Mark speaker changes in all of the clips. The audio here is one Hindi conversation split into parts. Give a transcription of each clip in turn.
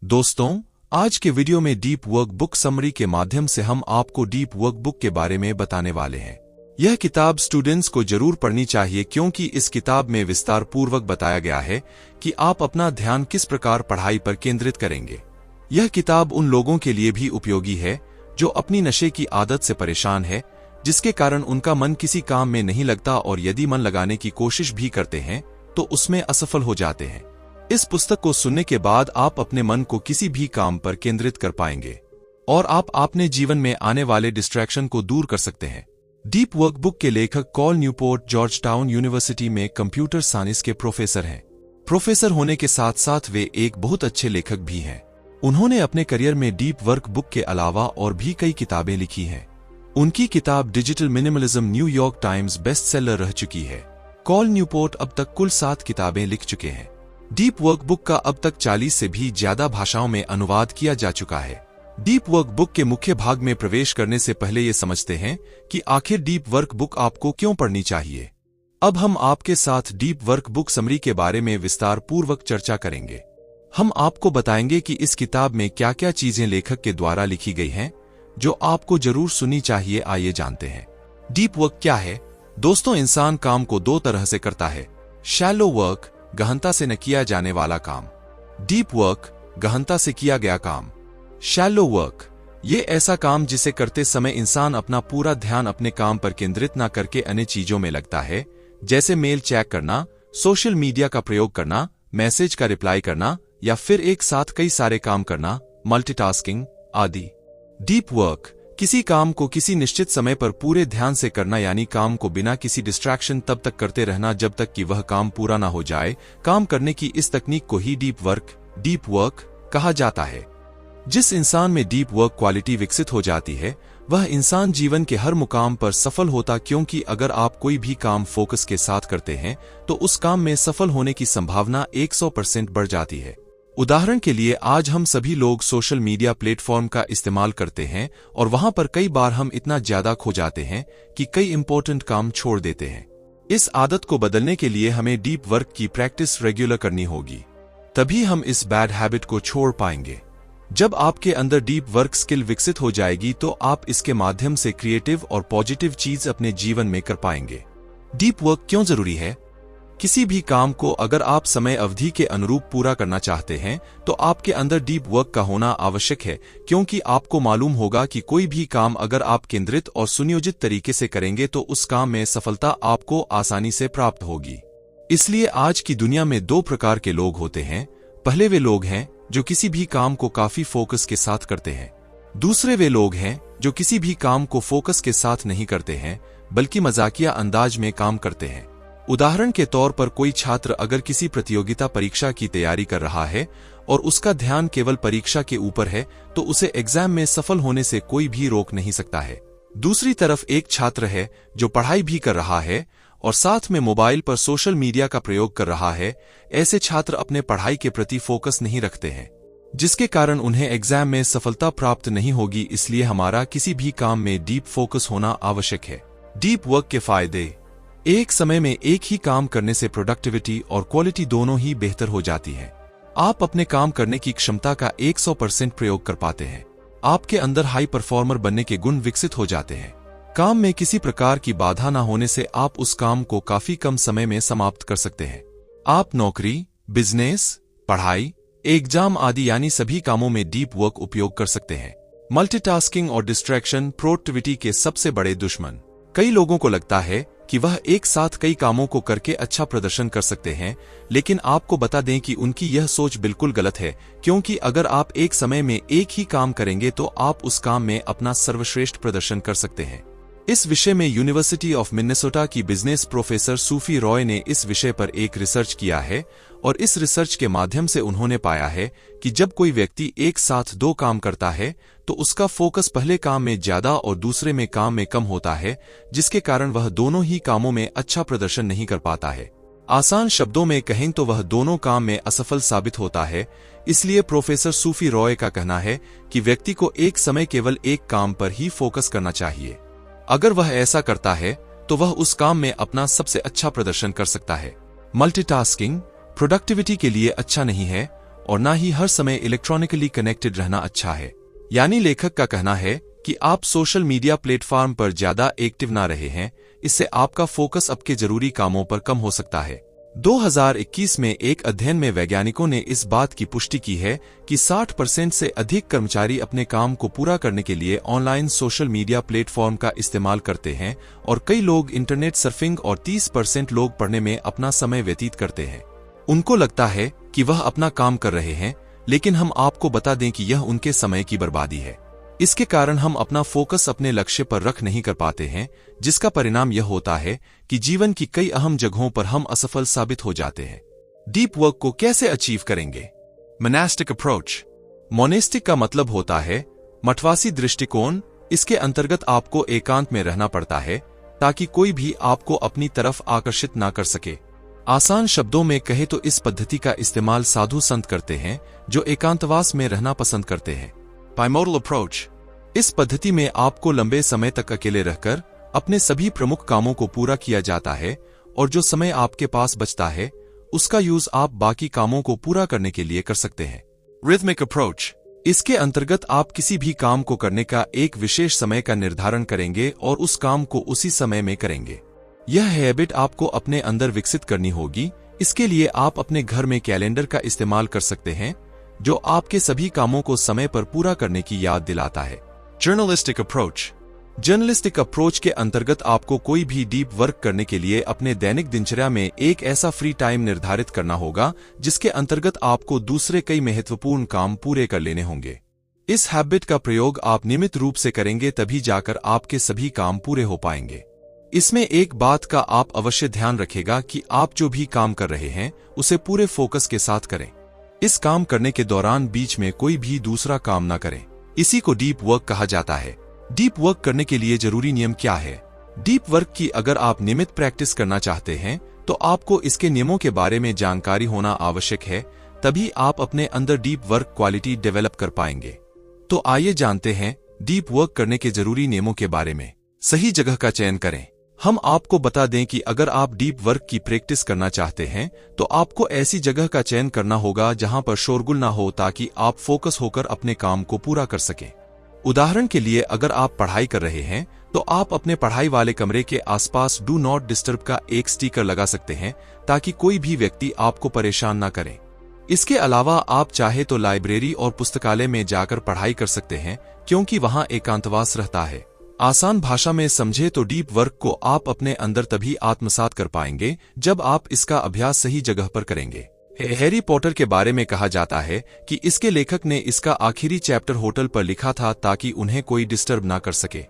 Speaker 1: दोस्तों, आज के वीडियो में डीप वर्क बुक समरी के माध्यम से हम आपको डीप वर्क बुक के बारे में बताने वाले हैं। यह किताब स्टूडेंट्स को जरूर पढ़नी चाहिए क्योंकि इस किताब में विस्तार पूर्वक बताया गया है कि आप अपना ध्यान किस प्रकार पढ़ाई पर केंद्रित करेंगे। यह किताब उन लोगों के लिए भी उपयोगी है जो अपनी नशे की आदत से परेशान है, जिसके कारण उनका मन किसी काम में नहीं लगता और यदि मन लगाने की कोशिश भी करते हैं तो उसमें असफल हो जाते हैं। इस पुस्तक को सुनने के बाद आप अपने मन को किसी भी काम पर केंद्रित कर पाएंगे और आप अपने जीवन में आने वाले डिस्ट्रैक्शन को दूर कर सकते हैं। डीप वर्क बुक के लेखक कॉल न्यूपोर्ट जॉर्जटाउन यूनिवर्सिटी में कंप्यूटर साइंस के प्रोफेसर हैं। प्रोफेसर होने के साथ साथ वे एक बहुत अच्छे लेखक भी हैं। उन्होंने अपने करियर में डीप वर्क बुक के अलावा और भी कई किताबें लिखी हैं। उनकी किताब digital minimalism New York times best seller रह चुकी है। कॉल न्यूपोर्ट अब तक कुल 7 किताबें लिख चुके हैं। डीप वर्क बुक का अब तक 40 से भी ज्यादा भाषाओं में अनुवाद किया जा चुका है। डीप वर्क बुक के मुख्य भाग में प्रवेश करने से पहले ये समझते हैं कि आखिर डीप वर्क बुक आपको क्यों पढ़नी चाहिए। अब हम आपके साथ डीप वर्क बुक समरी के बारे में विस्तार पूर्वक चर्चा करेंगे। हम आपको बताएंगे कि इस किताब में क्या क्या चीजें लेखक के द्वारा लिखी गई हैं जो आपको जरूर सुननी चाहिए। आइए जानते हैं डीप वर्क क्या है। दोस्तों, इंसान काम को 2 तरह से करता है। शैलो वर्क, गहनता से न किया जाने वाला काम। डीप वर्क, गहनता से किया गया काम। शैलो वर्क, ये ऐसा काम जिसे करते समय इंसान अपना पूरा ध्यान अपने काम पर केंद्रित न करके अन्य चीजों में लगता है, जैसे मेल चेक करना, सोशल मीडिया का प्रयोग करना, मैसेज का रिप्लाई करना या फिर एक साथ कई सारे काम करना, मल्टीटास्किंग आदि। डीप वर्क, किसी काम को किसी निश्चित समय पर पूरे ध्यान से करना, यानी काम को बिना किसी डिस्ट्रैक्शन तब तक करते रहना जब तक कि वह काम पूरा ना हो जाए। काम करने की इस तकनीक को ही डीप वर्क कहा जाता है। जिस इंसान में डीप वर्क क्वालिटी विकसित हो जाती है वह इंसान जीवन के हर मुकाम पर सफल होता, क्योंकि अगर आप कोई भी काम फोकस के साथ करते हैं तो उस काम में सफल होने की संभावना 100% बढ़ जाती है। उदाहरण के लिए, आज हम सभी लोग सोशल मीडिया प्लेटफॉर्म का इस्तेमाल करते हैं और वहां पर कई बार हम इतना ज्यादा खो जाते हैं कि कई इंपॉर्टेंट काम छोड़ देते हैं। इस आदत को बदलने के लिए हमें डीप वर्क की प्रैक्टिस रेगुलर करनी होगी, तभी हम इस बैड हैबिट को छोड़ पाएंगे। जब आपके अंदर डीप वर्क स्किल विकसित हो जाएगी तो आप इसके माध्यम से क्रिएटिव और पॉजिटिव चीज अपने जीवन में कर पाएंगे। डीप वर्क क्यों जरूरी है? किसी भी काम को अगर आप समय अवधि के अनुरूप पूरा करना चाहते हैं तो आपके अंदर डीप वर्क का होना आवश्यक है, क्योंकि आपको मालूम होगा कि कोई भी काम अगर आप केंद्रित और सुनियोजित तरीके से करेंगे तो उस काम में सफलता आपको आसानी से प्राप्त होगी। इसलिए आज की दुनिया में 2 प्रकार के लोग होते हैं। पहले वे लोग हैं जो किसी भी काम को काफी फोकस के साथ करते हैं। दूसरे वे लोग हैं जो किसी भी काम को फोकस के साथ नहीं करते हैं बल्कि मजाकिया अंदाज में काम करते हैं। उदाहरण के तौर पर, कोई छात्र अगर किसी प्रतियोगिता परीक्षा की तैयारी कर रहा है और उसका ध्यान केवल परीक्षा के ऊपर है तो उसे एग्जाम में सफल होने से कोई भी रोक नहीं सकता है। दूसरी तरफ एक छात्र है जो पढ़ाई भी कर रहा है और साथ में मोबाइल पर सोशल मीडिया का प्रयोग कर रहा है। ऐसे छात्र अपने पढ़ाई के प्रति फोकस नहीं रखते हैं, जिसके कारण उन्हें एग्जाम में सफलता प्राप्त नहीं होगी। इसलिए हमारा किसी भी काम में डीप फोकस होना आवश्यक है। डीप वर्क के फायदे: एक समय में एक ही काम करने से प्रोडक्टिविटी और क्वालिटी दोनों ही बेहतर हो जाती है। आप अपने काम करने की क्षमता का 100% प्रयोग कर पाते हैं। आपके अंदर हाई परफॉर्मर बनने के गुण विकसित हो जाते हैं। काम में किसी प्रकार की बाधा न होने से आप उस काम को काफी कम समय में समाप्त कर सकते हैं। आप नौकरी, बिजनेस, पढ़ाई, एग्जाम आदि यानी सभी कामों में डीप वर्क उपयोग कर सकते हैं। मल्टीटास्किंग और डिस्ट्रैक्शन प्रोडक्टिविटी के सबसे बड़े दुश्मन। कई लोगों को लगता है कि वह एक साथ कई कामों को करके अच्छा प्रदर्शन कर सकते हैं, लेकिन आपको बता दें कि उनकी यह सोच बिल्कुल गलत है, क्योंकि अगर आप एक समय में एक ही काम करेंगे तो आप उस काम में अपना सर्वश्रेष्ठ प्रदर्शन कर सकते हैं। इस विषय में यूनिवर्सिटी ऑफ मिनेसोटा की बिजनेस प्रोफेसर सूफी रॉय ने इस विषय पर एक रिसर्च किया है और इस रिसर्च के माध्यम से उन्होंने पाया है कि जब कोई व्यक्ति एक साथ 2 काम करता है तो उसका फोकस पहले काम में ज्यादा और दूसरे में काम में कम होता है, जिसके कारण वह दोनों ही कामों में अच्छा प्रदर्शन नहीं कर पाता है। आसान शब्दों में कहें तो वह दोनों काम में असफल साबित होता है। इसलिए प्रोफेसर सूफी रॉय का कहना है कि व्यक्ति को एक समय केवल एक काम पर ही फोकस करना चाहिए। अगर वह ऐसा करता है तो वह उस काम में अपना सबसे अच्छा प्रदर्शन कर सकता है। मल्टीटास्किंग प्रोडक्टिविटी के लिए अच्छा नहीं है और ना ही हर समय इलेक्ट्रॉनिकली कनेक्टेड रहना अच्छा है। यानी लेखक का कहना है कि आप सोशल मीडिया प्लेटफॉर्म पर ज्यादा एक्टिव ना रहे हैं, इससे आपका फोकस आपके जरूरी कामों पर कम हो सकता है। 2021 में एक अध्ययन में वैज्ञानिकों ने इस बात की पुष्टि की है कि 60% से अधिक कर्मचारी अपने काम को पूरा करने के लिए ऑनलाइन सोशल मीडिया प्लेटफॉर्म का इस्तेमाल करते हैं और कई लोग इंटरनेट सर्फिंग और 30% लोग पढ़ने में अपना समय व्यतीत करते हैं। उनको लगता है कि वह अपना काम कर रहे हैं, लेकिन हम आपको बता दें कि यह उनके समय की बर्बादी है। इसके कारण हम अपना फोकस अपने लक्ष्य पर रख नहीं कर पाते हैं, जिसका परिणाम यह होता है कि जीवन की कई अहम जगहों पर हम असफल साबित हो जाते हैं। डीप वर्क को कैसे अचीव करेंगे? Monastic approach. मोनेस्टिक का मतलब होता है मठवासी दृष्टिकोण। इसके अंतर्गत आपको एकांत में रहना पड़ता है ताकि कोई भी आपको अपनी तरफ आकर्षित ना कर सके। आसान शब्दों में कहे तो इस पद्धति का इस्तेमाल साधु संत करते हैं जो एकांतवास में रहना पसंद करते हैं। बाइमोडल अप्रोच। इस पद्धति में आपको लंबे समय तक अकेले रहकर अपने सभी प्रमुख कामों को पूरा किया जाता है और जो समय आपके पास बचता है उसका यूज आप बाकी कामों को पूरा करने के लिए कर सकते हैं। Rhythmic approach. इसके अंतर्गत आप किसी भी काम को करने का एक विशेष समय का निर्धारण करेंगे और उस काम को उसी समय में करेंगे। यह हैबिट आपको अपने अंदर विकसित करनी होगी। इसके लिए आप अपने घर में कैलेंडर का इस्तेमाल कर सकते हैं जो आपके सभी कामों को समय पर पूरा करने की याद दिलाता है। Journalistic approach. जर्नलिस्टिक अप्रोच के अंतर्गत आपको कोई भी डीप वर्क करने के लिए अपने दैनिक दिनचर्या में एक ऐसा फ्री टाइम निर्धारित करना होगा जिसके अंतर्गत आपको दूसरे कई महत्वपूर्ण काम पूरे कर लेने होंगे। इस हैबिट का प्रयोग आप नियमित रूप से करेंगे तभी जाकर आपके सभी काम पूरे हो पाएंगे। इसमें एक बात का आप अवश्य ध्यान रखेगा कि आप जो भी काम कर रहे हैं उसे पूरे फोकस के साथ करें। इस काम करने के दौरान बीच में कोई भी दूसरा काम ना करें। इसी को डीप वर्क कहा जाता है। डीप वर्क करने के लिए जरूरी नियम क्या है? डीप वर्क की अगर आप नियमित प्रैक्टिस करना चाहते हैं तो आपको इसके नियमों के बारे में जानकारी होना आवश्यक है, तभी आप अपने अंदर डीप वर्क क्वालिटी डेवलप कर पाएंगे। तो आइए जानते हैं डीप वर्क करने के जरूरी नियमों के बारे में। सही जगह का चयन करें। हम आपको बता दें कि अगर आप डीप वर्क की प्रैक्टिस करना चाहते हैं तो आपको ऐसी जगह का चयन करना होगा जहां पर शोरगुल ना हो ताकि आप फोकस होकर अपने काम को पूरा कर सकें। उदाहरण के लिए अगर आप पढ़ाई कर रहे हैं तो आप अपने पढ़ाई वाले कमरे के आसपास डू नॉट डिस्टर्ब का एक स्टिकर लगा सकते हैं ताकि कोई भी व्यक्ति आपको परेशान ना करे। इसके अलावा आप चाहे तो लाइब्रेरी और पुस्तकालय में जाकर पढ़ाई कर सकते हैं क्योंकि वहां एकांतवास रहता है। आसान भाषा में समझे तो डीप वर्क को आप अपने अंदर तभी आत्मसात कर पाएंगे जब आप इसका अभ्यास सही जगह पर करेंगे। हैरी पॉटर के बारे में कहा जाता है कि इसके लेखक ने इसका आखिरी चैप्टर होटल पर लिखा था ताकि उन्हें कोई डिस्टर्ब ना कर सके।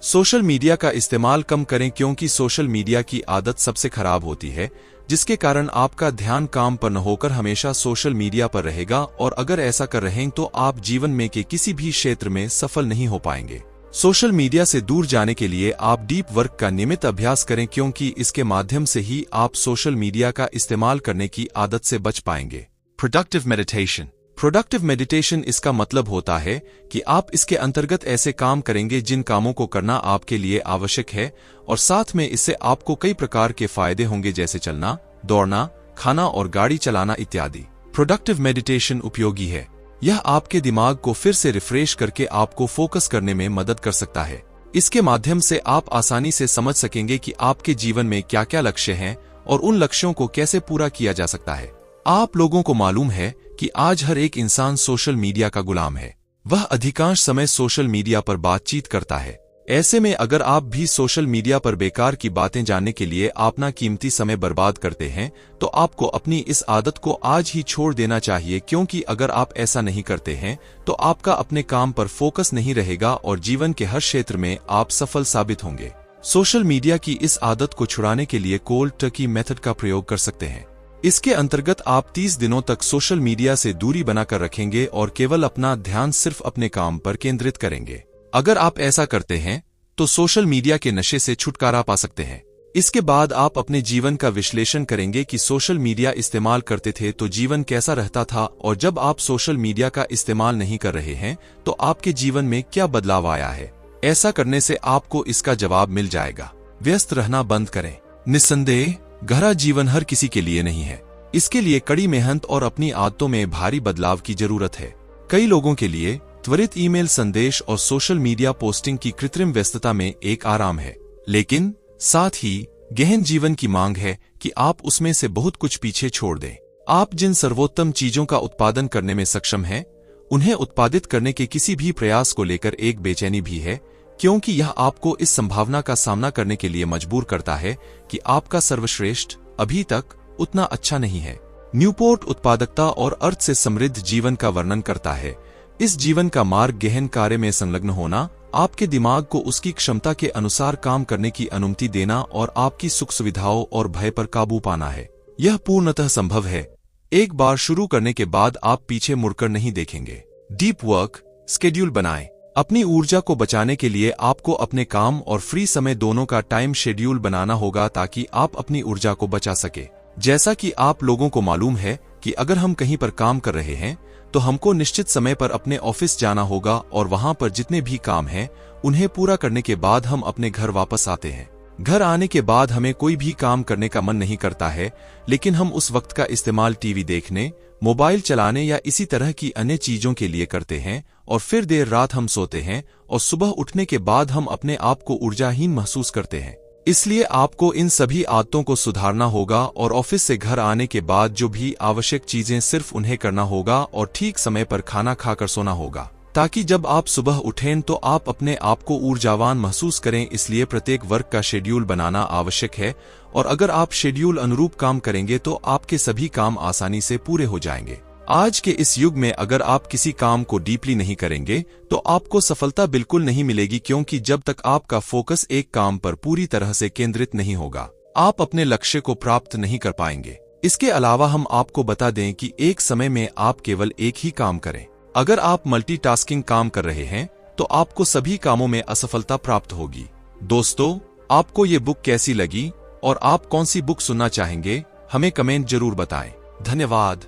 Speaker 1: सोशल मीडिया का इस्तेमाल कम करें क्योंकि सोशल मीडिया की आदत सबसे खराब होती है, जिसके कारण आपका ध्यान काम पर न होकर हमेशा सोशल मीडिया पर रहेगा और अगर ऐसा कर रहे हैं तो आप जीवन में के किसी भी क्षेत्र में सफल नहीं हो पाएंगे। सोशल मीडिया से दूर जाने के लिए आप डीप वर्क का नियमित अभ्यास करें क्योंकि इसके माध्यम से ही आप सोशल मीडिया का इस्तेमाल करने की आदत से बच पाएंगे। Productive meditation. प्रोडक्टिव मेडिटेशन इसका मतलब होता है कि आप इसके अंतर्गत ऐसे काम करेंगे जिन कामों को करना आपके लिए आवश्यक है और साथ में इससे आपको कई प्रकार के फायदे होंगे जैसे चलना, दौड़ना, खाना और गाड़ी चलाना इत्यादि। प्रोडक्टिव मेडिटेशन उपयोगी है। यह आपके दिमाग को फिर से रिफ्रेश करके आपको फोकस करने में मदद कर सकता है। इसके माध्यम से आप आसानी से समझ सकेंगे कि आपके जीवन में क्या क्या लक्ष्य हैं और उन लक्ष्यों को कैसे पूरा किया जा सकता है। आप लोगों को मालूम है कि आज हर एक इंसान सोशल मीडिया का गुलाम है। वह अधिकांश समय सोशल मीडिया पर बातचीत करता है। ऐसे में अगर आप भी सोशल मीडिया पर बेकार की बातें जानने के लिए अपना कीमती समय बर्बाद करते हैं तो आपको अपनी इस आदत को आज ही छोड़ देना चाहिए क्योंकि अगर आप ऐसा नहीं करते हैं तो आपका अपने काम पर फोकस नहीं रहेगा और जीवन के हर क्षेत्र में आप सफल साबित होंगे। सोशल मीडिया की इस आदत को छुड़ाने के लिए कोल्ड टर्की मेथड का प्रयोग कर सकते हैं। इसके अंतर्गत आप 30 दिनों तक सोशल मीडिया से दूरी बनाकर रखेंगे और केवल अपना ध्यान सिर्फ अपने काम पर केंद्रित करेंगे। अगर आप ऐसा करते हैं तो सोशल मीडिया के नशे से छुटकारा पा सकते हैं। इसके बाद आप अपने जीवन का विश्लेषण करेंगे कि सोशल मीडिया इस्तेमाल करते थे तो जीवन कैसा रहता था और जब आप सोशल मीडिया का इस्तेमाल नहीं कर रहे हैं तो आपके जीवन में क्या बदलाव आया है। ऐसा करने से आपको इसका जवाब मिल जाएगा। व्यस्त रहना बंद करें। निस्संदेह गहरा जीवन हर किसी के लिए नहीं है। इसके लिए कड़ी मेहनत और अपनी आदतों में भारी बदलाव की जरूरत है। कई लोगों के लिए त्वरित ईमेल संदेश और सोशल मीडिया पोस्टिंग की कृत्रिम व्यस्तता में एक आराम है, लेकिन साथ ही गहन जीवन की मांग है कि आप उसमें से बहुत कुछ पीछे छोड़ दें। आप जिन सर्वोत्तम चीजों का उत्पादन करने में सक्षम हैं, उन्हें उत्पादित करने के किसी भी प्रयास को लेकर एक बेचैनी भी है, क्योंकि यह आपको इस संभावना का सामना करने के लिए मजबूर करता है कि आपका सर्वश्रेष्ठ अभी तक उतना अच्छा नहीं है। न्यूपोर्ट उत्पादकता और अर्थ से समृद्ध जीवन का वर्णन करता है। इस जीवन का मार्ग गहन कार्य में संलग्न होना, आपके दिमाग को उसकी क्षमता के अनुसार काम करने की अनुमति देना और आपकी सुख सुविधाओं और भय पर काबू पाना है। यह पूर्णतः संभव है। एक बार शुरू करने के बाद आप पीछे मुड़कर नहीं देखेंगे। डीप वर्क शेड्यूल बनाएं। अपनी ऊर्जा को बचाने के लिए आपको अपने काम और फ्री समय दोनों का टाइम शेड्यूल बनाना होगा ताकि आप अपनी ऊर्जा को बचा सके। जैसा कि आप लोगों को मालूम है कि अगर हम कहीं पर काम कर रहे हैं तो हमको निश्चित समय पर अपने ऑफिस जाना होगा और वहां पर जितने भी काम हैं उन्हें पूरा करने के बाद हम अपने घर वापस आते हैं। घर आने के बाद हमें कोई भी काम करने का मन नहीं करता है, लेकिन हम उस वक्त का इस्तेमाल टीवी देखने, मोबाइल चलाने या इसी तरह की अन्य चीजों के लिए करते हैं और फिर देर रात हम सोते हैं और सुबह उठने के बाद हम अपने आप को ऊर्जाहीन महसूस करते हैं। इसलिए आपको इन सभी आदतों को सुधारना होगा और ऑफिस से घर आने के बाद जो भी आवश्यक चीजें सिर्फ उन्हें करना होगा और ठीक समय पर खाना खाकर सोना होगा, ताकि जब आप सुबह उठें तो आप अपने आप को ऊर्जावान महसूस करें। इसलिए प्रत्येक वर्क का शेड्यूल बनाना आवश्यक है और अगर आप शेड्यूल अनुरूप काम करेंगे तो आपके सभी काम आसानी से पूरे हो जाएंगे। आज के इस युग में अगर आप किसी काम को डीपली नहीं करेंगे तो आपको सफलता बिल्कुल नहीं मिलेगी, क्योंकि जब तक आपका फोकस एक काम पर पूरी तरह से केंद्रित नहीं होगा, आप अपने लक्ष्य को प्राप्त नहीं कर पाएंगे। इसके अलावा हम आपको बता दें कि एक समय में आप केवल एक ही काम करें। अगर आप मल्टीटास्किंग काम कर रहे हैं तो आपको सभी कामों में असफलता प्राप्त होगी। दोस्तों, आपको ये बुक कैसी लगी और आप कौन सी बुक सुनना चाहेंगे, हमें कमेंट जरूर बताएं। धन्यवाद।